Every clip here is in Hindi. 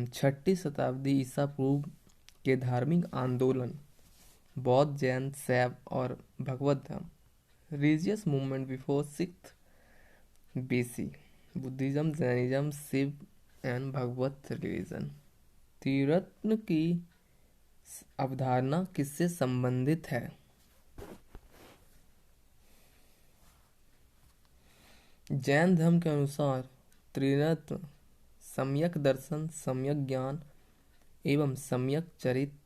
छठी शताब्दी ईसा पूर्व के धार्मिक आंदोलन बौद्ध, जैन, शैव और भगवत धर्म religious movement before 6th BC Buddhism, Jainism, Shiva and Bhagavat religion. त्रिरत्न की अवधारणा किससे संबंधित है? जैन धर्म के अनुसार त्रिरत्न सम्यक दर्शन, सम्यक ज्ञान एवं सम्यक चरित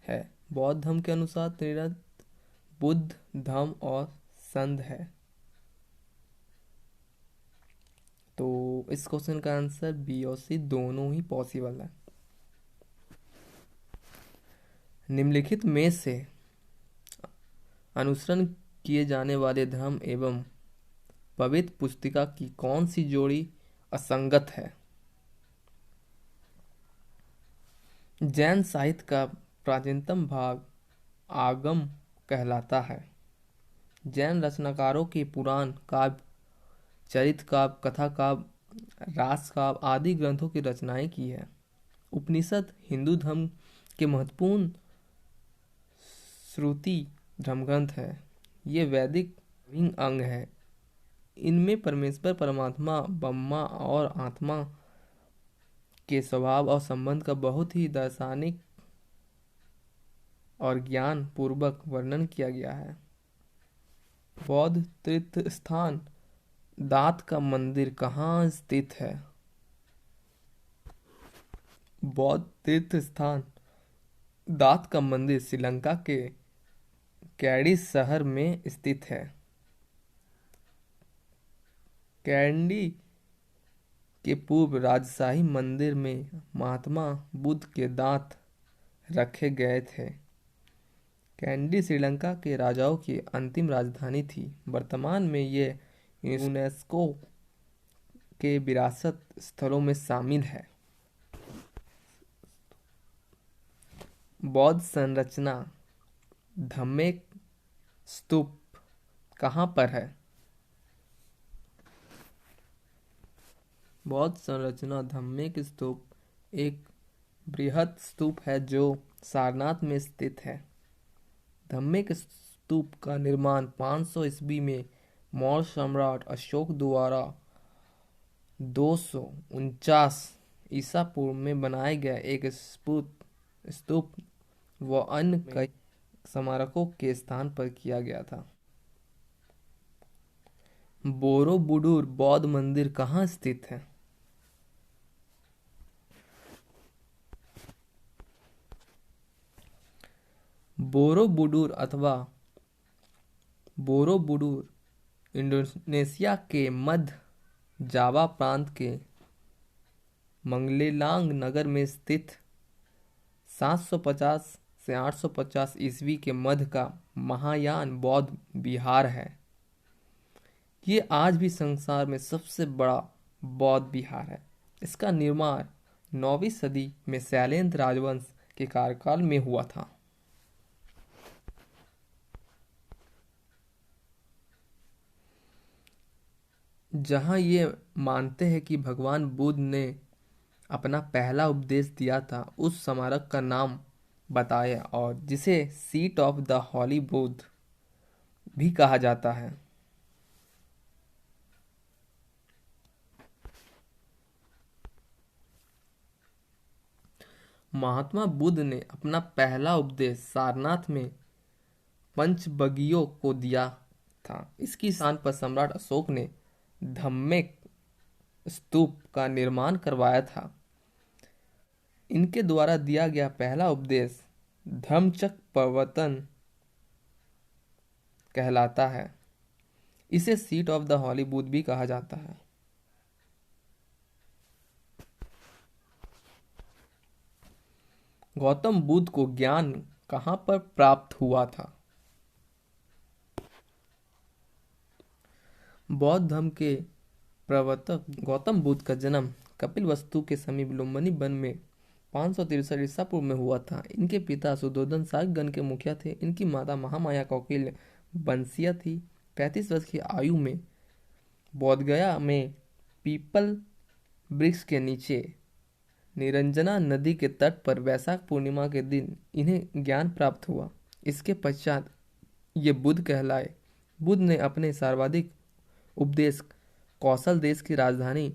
है। बौद्ध धर्म के अनुसार त्रिरत्न बुद्ध, धम्म और संघ है। तो इस क्वेश्चन का आंसर बी और सी दोनों ही पॉसिबल है। निम्नलिखित में से अनुसरण किए जाने वाले धर्म एवं पवित्र पुस्तिका की कौन सी जोड़ी असंगत है? जैन साहित्य का प्राचीनतम भाग आगम कहलाता है। जैन रचनाकारों के पुराण काव्य, चरित काव्य, कथा काव्य, रास काव्य आदि ग्रंथों की रचनाएं की है। उपनिषद हिंदू धर्म के महत्वपूर्ण श्रुति धर्मग्रंथ है। ये वैदिक अंग है। इनमें परमेश्वर, परमात्मा, ब्रह्मा और आत्मा के स्वभाव और संबंध का बहुत ही दार्शनिक और ज्ञान पूर्वक वर्णन किया गया है। बौद्ध तीर्थ स्थान दात का मंदिर कहाँ स्थित है? बौद्ध तीर्थ स्थान दात का मंदिर श्रीलंका के कैडिस शहर में स्थित है। कैंडी के पूर्व राजशाही मंदिर में महात्मा बुद्ध के दांत रखे गए थे। कैंडी श्रीलंका के राजाओं की अंतिम राजधानी थी। वर्तमान में ये यूनेस्को के विरासत स्थलों में शामिल है। बौद्ध संरचना धम्मेक स्तूप कहाँ पर है? बौद्ध संरचना धम्मेक स्तूप एक बृहद स्तूप है जो सारनाथ में स्थित है। धम्मेक स्तूप का निर्माण 500 ईस्वी में मौर्य सम्राट अशोक द्वारा 249 ईसा पूर्व में बनाए गए एक स्तूप व अन्य कई स्मारकों के स्थान पर किया गया था। बोरोबुडुर बौद्ध मंदिर कहाँ स्थित है? बोरोबुडुर अथवा बोरोबुडुर इंडोनेशिया के मध्य जावा प्रांत के मंगलेलांग नगर में स्थित 750 से 850 ईस्वी के मध्य का महायान बौद्ध विहार है। ये आज भी संसार में सबसे बड़ा बौद्ध विहार है। इसका निर्माण 9वीं सदी में शैलेंद्र राजवंश के कार्यकाल में हुआ था। जहां ये मानते हैं कि भगवान बुद्ध ने अपना पहला उपदेश दिया था, उस स्मारक का नाम बताया और जिसे सीट ऑफ द हॉली बुद्ध भी कहा जाता है। महात्मा बुद्ध ने अपना पहला उपदेश सारनाथ में पंचबगियों को दिया था। इसकी स्थान पर सम्राट अशोक ने धम्मेक स्तूप का निर्माण करवाया था। इनके द्वारा दिया गया पहला उपदेश धम्मचक्र प्रवर्तन कहलाता है। इसे सीट ऑफ द हॉली बुद्ध भी कहा जाता है। गौतम बुद्ध को ज्ञान कहाँ पर प्राप्त हुआ था? बौद्ध धर्म के प्रवर्तक गौतम बुद्ध का जन्म कपिलवस्तु के समीप लुम्बिनी वन में 563 ईसा पूर्व में हुआ था। इनके पिता सुधोधन शाक्यगण के मुखिया थे। इनकी माता महामाया कौकिल्य वंशीय थी। 35 वर्ष की आयु में बोधगया में पीपल वृक्ष के नीचे निरंजना नदी के तट पर वैशाख पूर्णिमा के दिन इन्हें ज्ञान प्राप्त हुआ। इसके पश्चात ये बुद्ध कहलाए। बुद्ध ने अपने सर्वाधिक उपदेश कौशल देश की राजधानी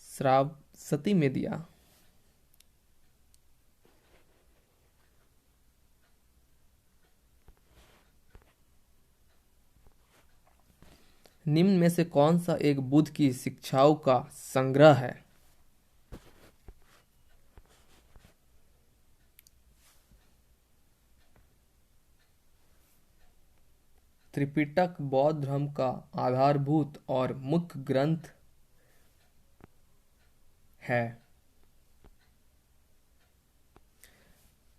श्रावस्ती में दिया। निम्न में से कौन सा एक बुद्ध की शिक्षाओं का संग्रह है? त्रिपिटक बौद्ध धर्म का आधारभूत और मुख्य ग्रंथ है।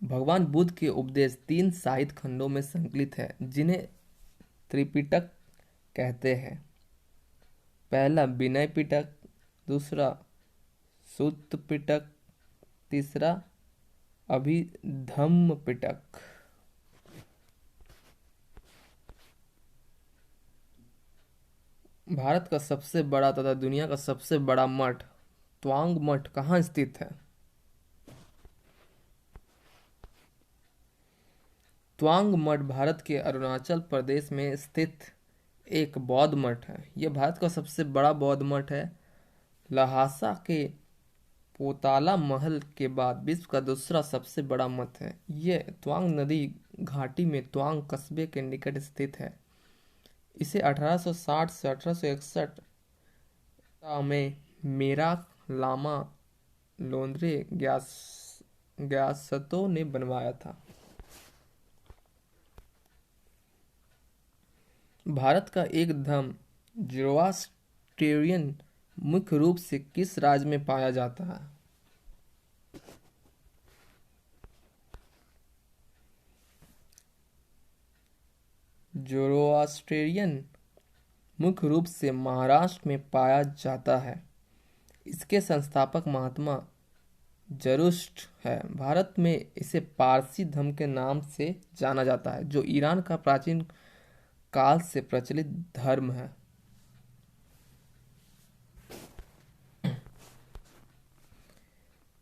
भगवान बुद्ध के उपदेश 3 साहित्य खंडों में संकलित है, जिन्हें त्रिपिटक कहते हैं। पहला विनय पिटक, दूसरा सूत पिटक, तीसरा अभिधम्म पिटक। भारत का सबसे बड़ा तथा दुनिया का सबसे बड़ा मठ त्वांग मठ कहाँ स्थित है? त्वांग मठ भारत के अरुणाचल प्रदेश में स्थित एक बौद्ध मठ है। यह भारत का सबसे बड़ा बौद्ध मठ है। लहासा के पोताला महल के बाद विश्व का दूसरा सबसे बड़ा मठ है। यह त्वांग नदी घाटी में त्वांग कस्बे के निकट स्थित है। इसे 1860 से 1861 में मेराक लामा लोंद्रे ग्यात्सो ने बनवाया था। भारत का एक धर्म ज़ोरास्ट्रियन मुख्य रूप से किस राज्य में पाया जाता है? ज़ोरास्ट्रियन मुख्य रूप से महाराष्ट्र में पाया जाता है। इसके संस्थापक महात्मा ज़रतुष्ट्र है। भारत में इसे पारसी धर्म के नाम से जाना जाता है, जो ईरान का प्राचीन काल से प्रचलित धर्म है।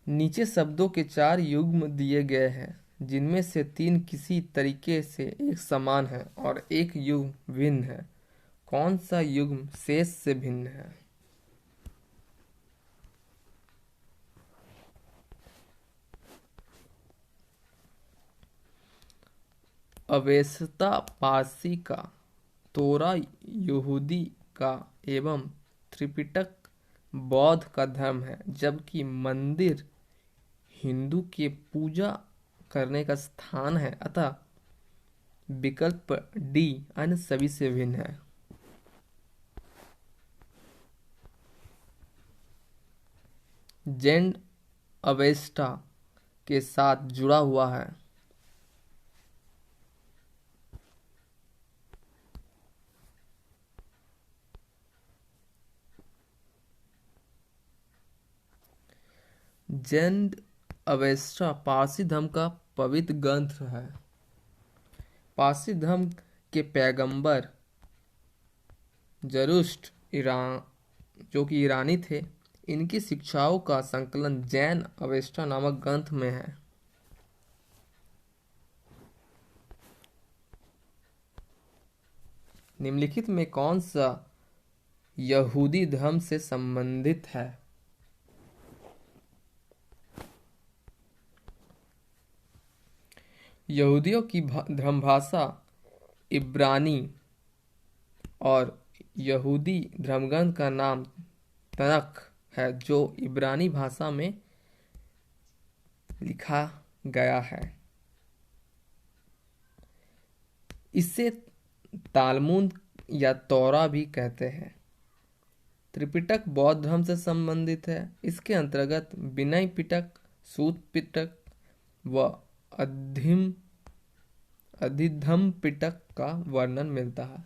नीचे शब्दों के 4 युग्म दिए गए हैं, जिनमें से 3 किसी तरीके से एक समान है और एक युग्म भिन्न है। कौन सा युग्म शेष से भिन्न है? अवेस्ता पारसी का, तोरा यहूदी का एवं त्रिपिटक बौद्ध का धर्म है, जबकि मंदिर हिंदू के पूजा करने का स्थान है। अतः विकल्प डी अन्य सभी से भिन्न है। जैन अवेस्टा के साथ जुड़ा हुआ है। जैन अवेस्टा पारसी धर्म का पवित्र ग्रंथ है। पारसी धर्म के पैगंबर ज़रतुष्ट्र जो कि ईरानी थे, इनकी शिक्षाओं का संकलन जैन अवेस्टा नामक ग्रंथ में है। निम्नलिखित में कौन सा यहूदी धर्म से संबंधित है? यहूदियों की धर्म भाषा इब्रानी और यहूदी धर्मग्रंथ का नाम तनख है, जो इब्रानी भाषा में लिखा गया है। इसे तालमुद या तौरा भी कहते हैं। त्रिपिटक बौद्ध धर्म से संबंधित है। इसके अंतर्गत विनय पिटक, सूत पिटक व अधिधम्म पिटक का वर्णन मिलता है।